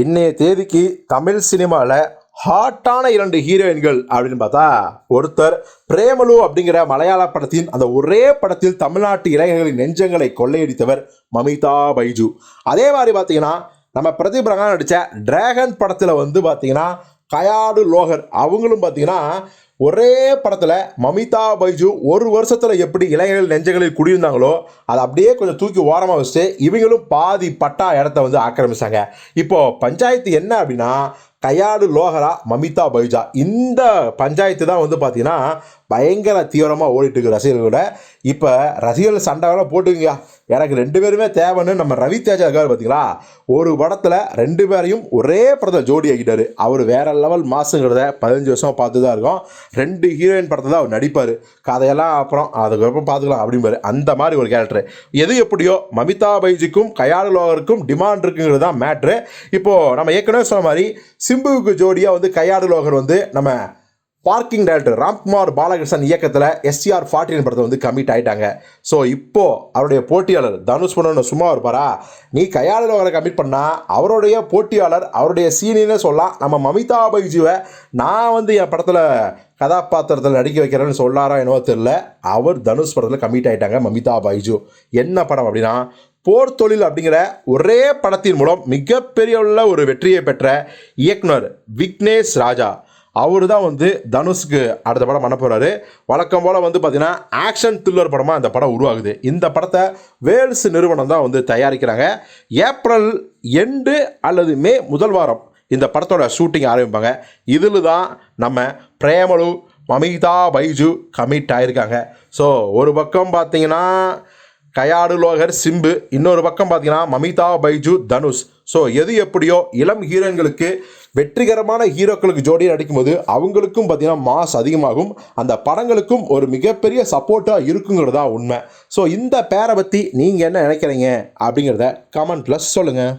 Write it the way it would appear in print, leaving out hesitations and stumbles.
இன்னைய தேதிக்கு தமிழ் சினிமாவில் ஹாட்டான 2 ஹீரோயின்கள் அப்படின்னு பார்த்தா ஒருத்தர் பிரேமலு அப்படிங்கிற மலையாள படத்தின் அந்த ஒரே படத்தில் தமிழ்நாட்டு இளைஞர்களின் நெஞ்சங்களை கொள்ளையடித்தவர் மமிதா பைஜு. அதே மாதிரி பார்த்தீங்கன்னா நம்ம பிரதீப் ரங்கா நடித்த டிராகன் படத்தில் பார்த்தீங்கன்னா கயாடு லோகர் அவங்களும் பார்த்தீங்கன்னா ஒரே படத்தில் மமிதா பைஜு ஒரு வருஷத்தில் எப்படி இளைஞர்கள் நெஞ்சங்களில் குடியிருந்தாங்களோ அதை அப்படியே கொஞ்சம் தூக்கி ஓரமாக வச்சுட்டு இவங்களும் பாதி பட்டா இடத்த ஆக்கிரமிச்சாங்க. இப்போது பஞ்சாயத்து என்ன அப்படின்னா கயாடு லோகரா மமிதா பைஜா இந்த பஞ்சாயத்து தான் பார்த்தீங்கன்னா பயங்கர தீவிரமாக ஓடிட்டு இருக்கு ரசிகர்களோட. இப்போ ரசிகர்கள் சண்டை வேலை போட்டுக்குங்க, எனக்கு 2 பேருமே தேவைன்னு நம்ம ரவி தேஜா இருக்காரு பார்த்தீங்களா, ஒரு படத்தில் 2 பேரையும் ஒரே படத்தில் ஜோடி ஆகிட்டார். அவர் வேற லெவல் மாசுங்கிறத 15 வருஷம் பார்த்து தான் இருக்கோம். 2 ஹீரோயின் படத்தை தான் அவர் நடிப்பார், கதையெல்லாம் அப்புறம் அதுக்கப்புறம் பார்த்துக்கலாம் அப்படிம்பாரு. அந்த மாதிரி ஒரு கேரக்டர். எது எப்படியோ மமிதா பைஜுக்கும் கயாடு லோகருக்கும் டிமாண்ட் இருக்குங்கிறது தான் மேட்ரு. இப்போது நம்ம ஏற்கனவே சொன்ன மாதிரி சிம்புவுக்கு ஜோடியாக கயாடு லோகர் நம்ம பார்க்கிங் டைரக்டர் ராம்குமார் பாலகிருஷ்ணன் இயக்கத்தில் SCR 14 படத்தை கமிட் ஆகிட்டாங்க. ஸோ இப்போது அவருடைய போட்டியாளர் தனுஷ் பண்ண சும்மா இருப்பாரா, நீ கயாடு லோகரை கமிட் பண்ணால் அவருடைய போட்டியாளர் அவருடைய சீனியர்னு சொல்லலாம். நம்ம மமிதா பைஜுவை நான் என் படத்தில் கதாபாத்திரத்தில் நடிக்க வைக்கிறேன்னு சொல்லாரா என்னவோ தெரியல. அவர் தனுஷ் படத்தில் கமிட் ஆகிட்டாங்க மமிதா பைஜு. என்ன படம் அப்படின்னா போர் தொழில் அப்படிங்கிற ஒரே படத்தின் மூலம் மிகப்பெரிய ஒரு வெற்றியை பெற்ற இயக்குனர் விக்னேஷ் ராஜா அவர் தான் தனுஷ்க்கு அடுத்த படம் பண்ண போகிறாரு. வழக்கம் போல் பார்த்தீங்கன்னா ஆக்ஷன் த்ரில்லர் படமாக அந்த படம் உருவாகுது. இந்த படத்தை வேல்ஸ் நிறுவனம் தான் தயாரிக்கிறாங்க. ஏப்ரல் எண்டு அல்லது மே முதல் வாரம் இந்த படத்தோட ஷூட்டிங் ஆரம்பிப்பாங்க. இதில் தான் நம்ம பிரேமலு மமிதா பைஜு கமிட் ஆகியிருக்காங்க. ஸோ ஒரு பக்கம் பார்த்தீங்கன்னா கயாடு லோகர் சிம்பு, இன்னொரு பக்கம் பார்த்தீங்கன்னா மமிதா பைஜு தனுஷ். ஸோ எது எப்படியோ இளம் ஹீரோயின்களுக்கு வெற்றிகரமான ஹீரோக்களுக்கு ஜோடியாக நடிக்கும்போது அவங்களுக்கும் பார்த்தீங்கன்னா மாஸ் அதிகமாகும், அந்த படங்களுக்கும் ஒரு மிகப்பெரிய சப்போர்ட்டாக இருக்குங்கிறது தான் உண்மை. ஸோ இந்த பேரை பற்றி நீங்கள் என்ன நினைக்கிறீங்க அப்படிங்கிறத கமெண்ட்டில் சொல்லுங்கள்.